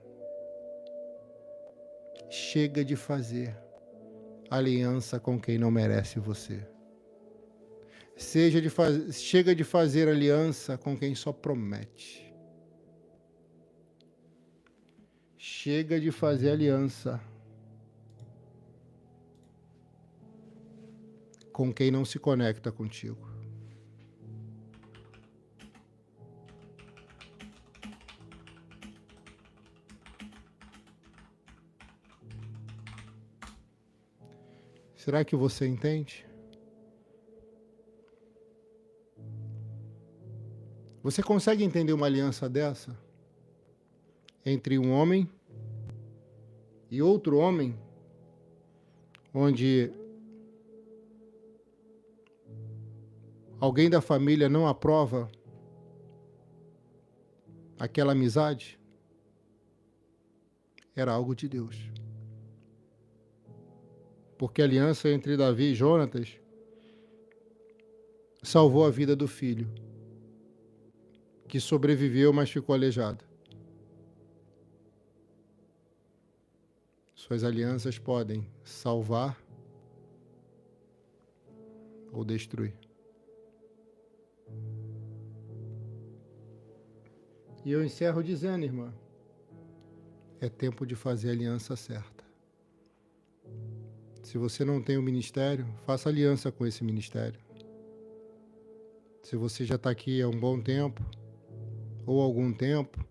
Chega de fazer aliança com quem não merece você. Chega de fazer aliança com quem só promete. Chega de fazer aliança com quem não se conecta contigo. Será que você entende? Você consegue entender uma aliança dessa? Entre um homem e outro homem, onde alguém da família não aprova aquela amizade? Era algo de Deus. Porque a aliança entre Davi e Jonatas salvou a vida do filho, que sobreviveu, mas ficou aleijado. Suas alianças podem salvar ou destruir. E eu encerro dizendo, irmã, é tempo de fazer a aliança certa. Se você não tem um ministério, faça aliança com esse ministério. Se você já está aqui há um bom tempo, ou algum tempo,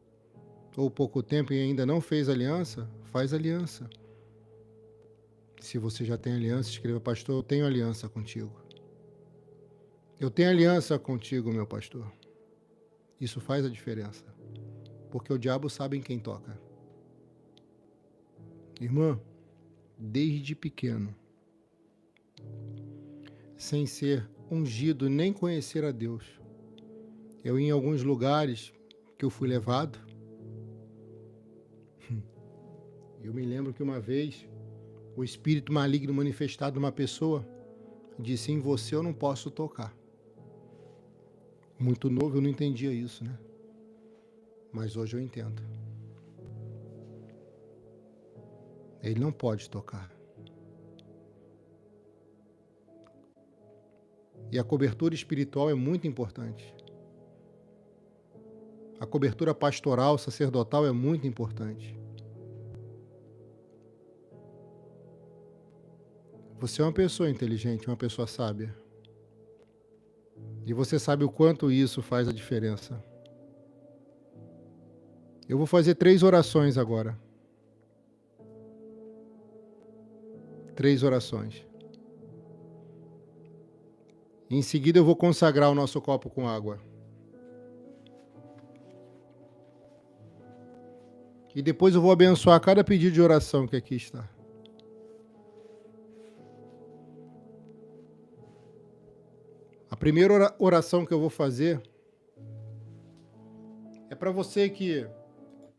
ou pouco tempo e ainda não fez aliança, faz aliança. Se você já tem aliança, escreva: pastor, eu tenho aliança contigo. Eu tenho aliança contigo, meu pastor. Isso faz a diferença, porque o diabo sabe em quem toca. Irmã, desde pequeno, sem ser ungido nem conhecer a Deus, eu ia em alguns lugares que eu fui levado. Eu me lembro que uma vez o espírito maligno manifestado numa pessoa disse: em você eu não posso tocar. Muito novo eu não entendia isso, né? Mas hoje eu entendo. Ele não pode tocar. E a cobertura espiritual é muito importante. A cobertura pastoral, sacerdotal é muito importante. Você é uma pessoa inteligente, uma pessoa sábia. E você sabe o quanto isso faz a diferença. Eu vou fazer 3 orações agora. 3 orações. Em seguida eu vou consagrar o nosso copo com água. E depois eu vou abençoar cada pedido de oração que aqui está. A primeira oração que eu vou fazer é para você que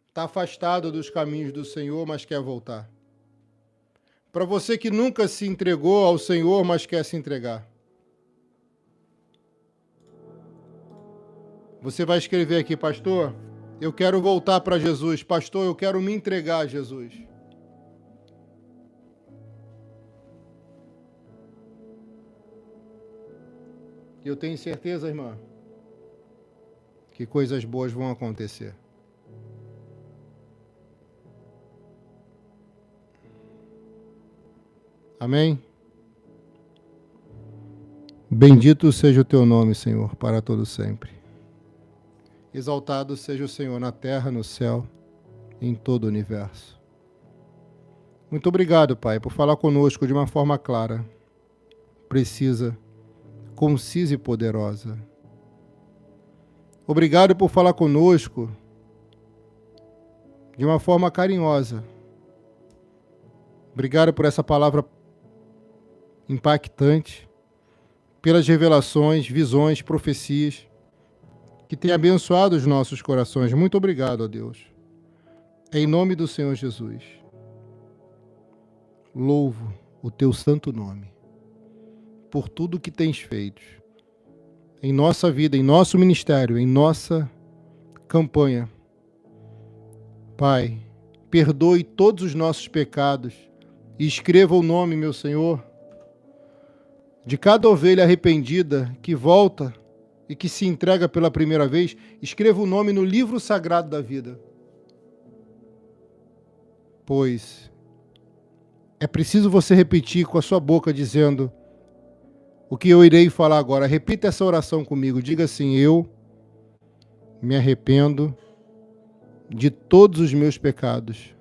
está afastado dos caminhos do Senhor, mas quer voltar. Para você que nunca se entregou ao Senhor, mas quer se entregar. Você vai escrever aqui: pastor, eu quero voltar para Jesus. Pastor, eu quero me entregar a Jesus. E eu tenho certeza, irmã, que coisas boas vão acontecer. Amém? Bendito seja o teu nome, Senhor, para todo sempre. Exaltado seja o Senhor na terra, no céu, em todo o universo. Muito obrigado, Pai, por falar conosco de uma forma clara, precisa, concisa e poderosa. Obrigado por falar conosco de uma forma carinhosa. Obrigado por essa palavra impactante, pelas revelações, visões, profecias que tem abençoado os nossos corações. Muito obrigado, ó Deus. Em nome do Senhor Jesus. Louvo o teu santo nome por tudo que tens feito em nossa vida, em nosso ministério, em nossa campanha. Pai, perdoe todos os nossos pecados e escreva o nome, meu Senhor, de cada ovelha arrependida que volta e que se entrega pela primeira vez. Escreva o nome no livro sagrado da vida. Pois é preciso você repetir com a sua boca, dizendo o que eu irei falar agora. Repita essa oração comigo. Diga assim: eu me arrependo de todos os meus pecados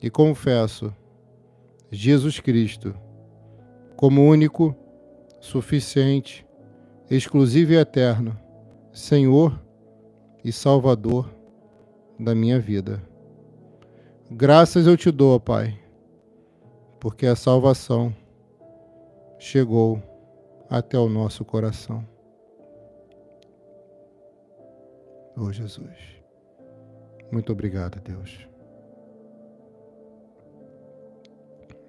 e confesso Jesus Cristo como único, suficiente, exclusivo e eterno Senhor e Salvador da minha vida. Graças eu te dou, Pai, porque a salvação chegou até o nosso coração. Oh, Jesus. Muito obrigado, Deus.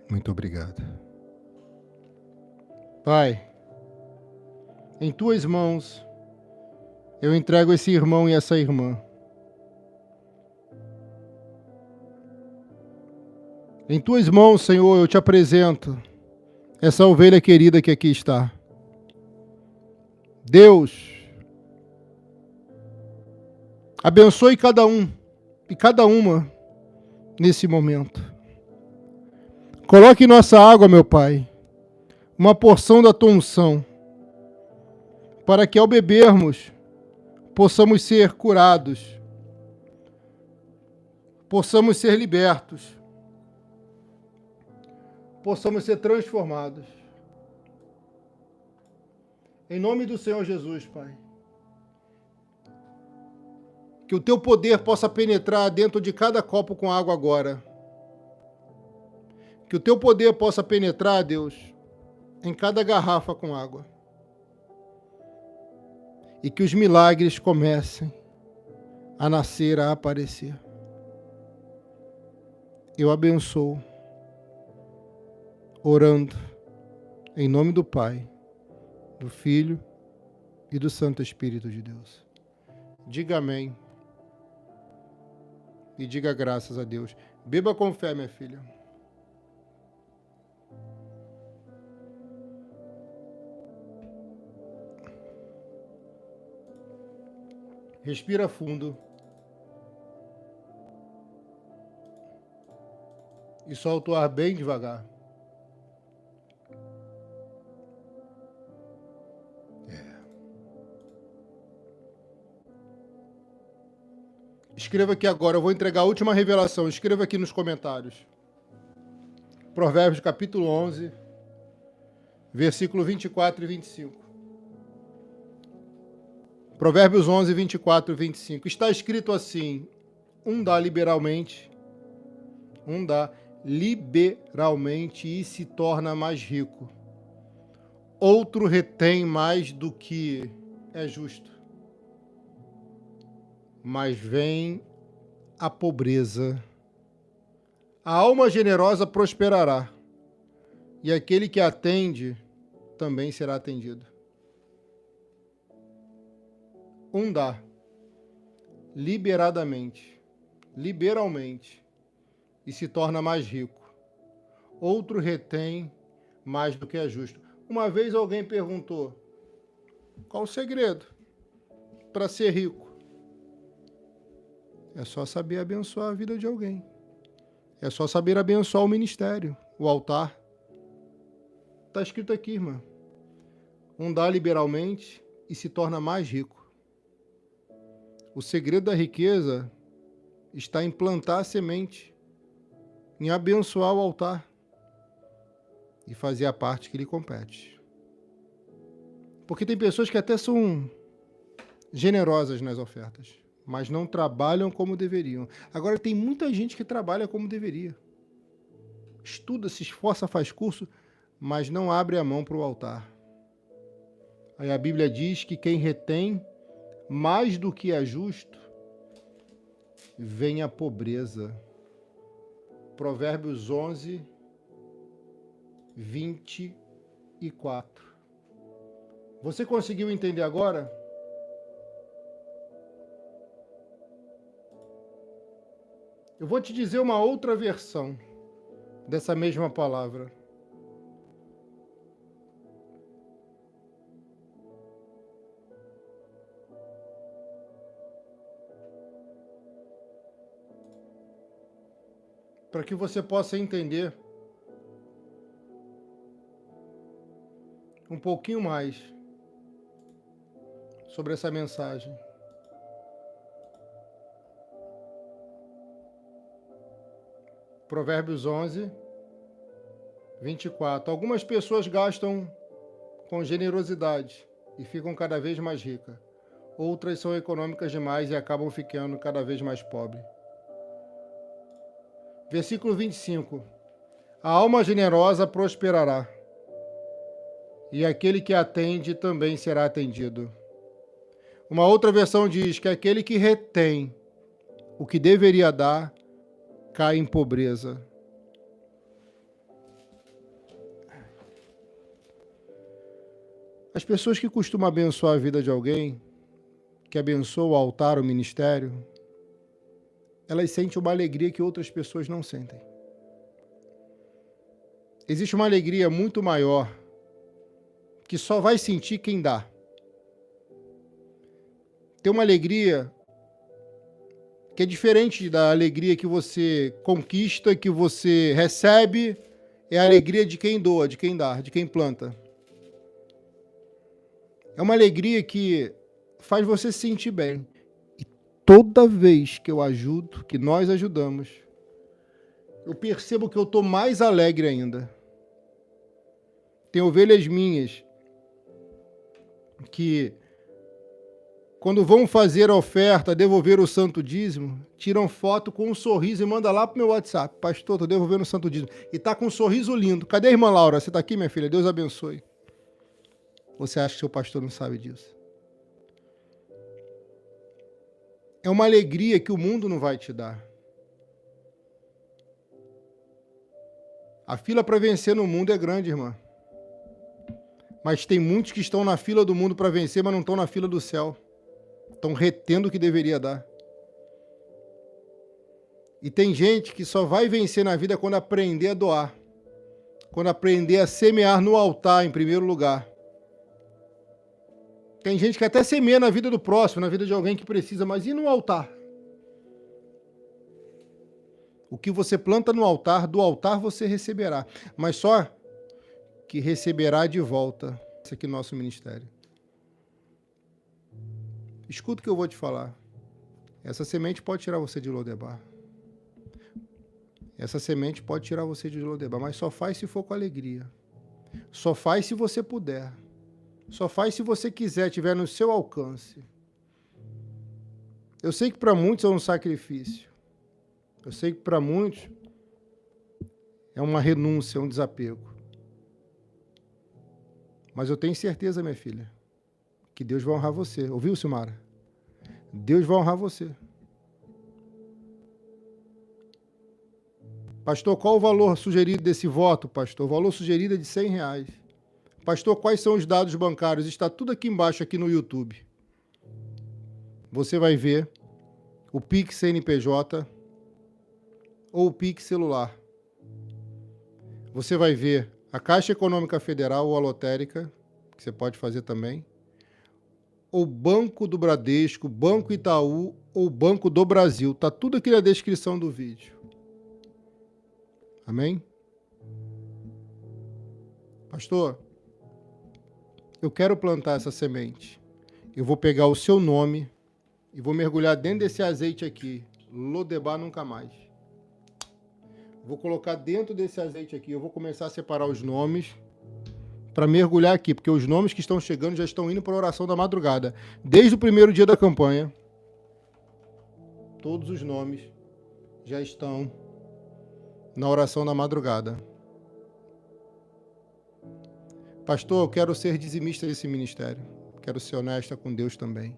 Muito obrigado. Pai, em tuas mãos eu entrego esse irmão e essa irmã. Em tuas mãos, Senhor, eu te apresento essa ovelha querida que aqui está. Deus, abençoe cada um e cada uma nesse momento. Coloque em nossa água, meu Pai, uma porção da tua unção, para que ao bebermos possamos ser curados, possamos ser libertos, possamos ser transformados. Em nome do Senhor Jesus, Pai. Que o teu poder possa penetrar dentro de cada copo com água agora. Que o teu poder possa penetrar, Deus, em cada garrafa com água. E que os milagres comecem a nascer, a aparecer. Eu abençoo, orando em nome do Pai, do Filho e do Santo Espírito de Deus. Diga amém. E diga graças a Deus. Beba com fé, minha filha. Respira fundo. E solta o ar bem devagar. Escreva aqui agora, eu vou entregar a última revelação. Escreva aqui nos comentários. Provérbios capítulo 11, versículo 24 e 25. Provérbios 11, 24 e 25. Está escrito assim: um dá liberalmente e se torna mais rico. Outro retém mais do que é justo. Mas vem a pobreza. A alma generosa prosperará, e aquele que atende também será atendido. Um dá liberalmente, e se torna mais rico. Outro retém mais do que é justo. Uma vez alguém perguntou: Qual o segredo para ser rico? É só saber abençoar a vida de alguém. É só saber abençoar o ministério, o altar. Está escrito aqui, irmã. Um dá liberalmente e se torna mais rico. O segredo da riqueza está em plantar a semente, em abençoar o altar e fazer a parte que lhe compete. Porque tem pessoas que até são generosas nas ofertas, mas não trabalham como deveriam. Agora, tem muita gente que trabalha como deveria. Estuda, se esforça, faz curso, mas não abre a mão para o altar. Aí a Bíblia diz que quem retém mais do que é justo, vem a pobreza. Provérbios 11, 24. Você conseguiu entender agora? Eu vou te dizer uma outra versão dessa mesma palavra. Para que você possa entender um pouquinho mais sobre essa mensagem. Provérbios 11, 24. Algumas pessoas gastam com generosidade e ficam cada vez mais ricas. Outras são econômicas demais e acabam ficando cada vez mais pobres. Versículo 25. A alma generosa prosperará, e aquele que atende também será atendido. Uma outra versão diz que aquele que retém o que deveria dar, cai em pobreza. As pessoas que costumam abençoar a vida de alguém, que abençoam o altar, o ministério, elas sentem uma alegria que outras pessoas não sentem. Existe uma alegria muito maior que só vai sentir quem dá. Tem uma alegria que é diferente da alegria que você conquista, que você recebe, é a alegria de quem doa, de quem dá, de quem planta. É uma alegria que faz você se sentir bem. E toda vez que eu ajudo, que nós ajudamos, eu percebo que eu estou mais alegre ainda. Tem ovelhas minhas que, quando vão fazer a oferta, devolver o santo dízimo, tiram foto com um sorriso e mandam lá pro meu WhatsApp. Pastor, estou devolvendo o santo dízimo. E tá com um sorriso lindo. Cadê a irmã Laura? Você está aqui, minha filha? Deus abençoe. Você acha que seu pastor não sabe disso? É uma alegria que o mundo não vai te dar. A fila para vencer no mundo é grande, irmã. Mas tem muitos que estão na fila do mundo para vencer, mas não estão na fila do céu. Estão retendo o que deveria dar. E tem gente que só vai vencer na vida quando aprender a doar. Quando aprender a semear no altar em primeiro lugar. Tem gente que até semeia na vida do próximo, na vida de alguém que precisa, mas e no altar? O que você planta no altar, do altar você receberá. Mas só que receberá de volta. Esse aqui é o nosso ministério. Escuta o que eu vou te falar. Essa semente pode tirar você de Lodebar. Essa semente pode tirar você de Lodebar, mas só faz se for com alegria. Só faz se você puder. Só faz se você quiser, tiver no seu alcance. Eu sei que para muitos é um sacrifício. Eu sei que para muitos é uma renúncia, é um desapego. Mas eu tenho certeza, minha filha, que Deus vai honrar você. Ouviu, Silmara? Deus vai honrar você. Pastor, qual o valor sugerido desse voto, pastor? O valor sugerido é de R$100. Pastor, quais são os dados bancários? Está tudo aqui embaixo, aqui no YouTube. Você vai ver o Pix CNPJ ou o Pix celular. Você vai ver a Caixa Econômica Federal ou a lotérica, que você pode fazer também, ou Banco do Bradesco, Banco Itaú ou Banco do Brasil. Tá tudo aqui na descrição do vídeo. Amém? Pastor, eu quero plantar essa semente. Eu vou pegar o seu nome e vou mergulhar dentro desse azeite aqui. Lodebar nunca mais. Vou colocar dentro desse azeite aqui. Eu vou começar a separar os nomes para mergulhar aqui, porque os nomes que estão chegando já estão indo para a oração da madrugada. Desde o primeiro dia da campanha, todos os nomes já estão na oração da madrugada. Pastor, eu quero ser dizimista desse ministério. Quero ser honesta com Deus também,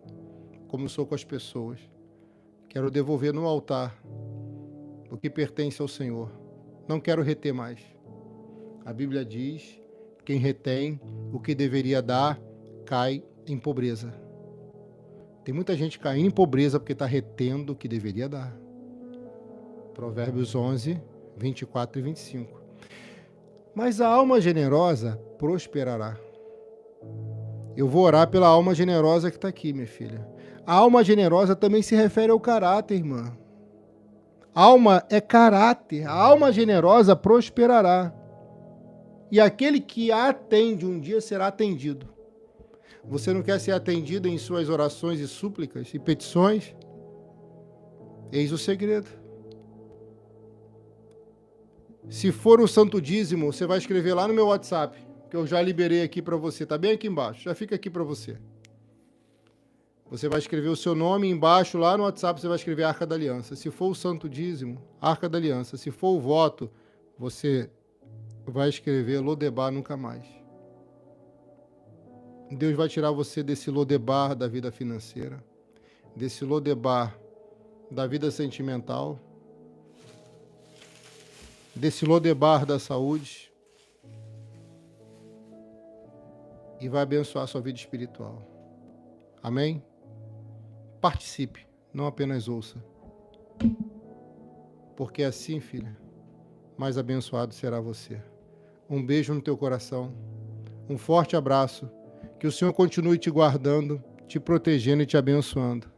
como sou com as pessoas. Quero devolver no altar o que pertence ao Senhor. Não quero reter mais. A Bíblia diz: quem retém o que deveria dar, cai em pobreza. Tem muita gente caindo em pobreza porque está retendo o que deveria dar. Provérbios 11, 24 e 25. Mas a alma generosa prosperará. Eu vou orar pela alma generosa que está aqui, minha filha. A alma generosa também se refere ao caráter, irmã. Alma é caráter. A alma generosa prosperará. E aquele que a atende um dia será atendido. Você não quer ser atendido em suas orações e súplicas e petições? Eis o segredo. Se for o santo dízimo, você vai escrever lá no meu WhatsApp, que eu já liberei aqui para você. Está bem aqui embaixo, já fica aqui para você. Você vai escrever o seu nome embaixo, lá no WhatsApp você vai escrever Arca da Aliança. Se for o santo dízimo, Arca da Aliança. Se for o voto, você vai escrever Lodebar nunca mais. Deus vai tirar você desse Lodebar da vida financeira, desse Lodebar da vida sentimental, desse Lodebar da saúde, e vai abençoar a sua vida espiritual. Amém? Participe, não apenas ouça. Porque assim, filha, mais abençoado será você. Um beijo no teu coração, um forte abraço, que o Senhor continue te guardando, te protegendo e te abençoando.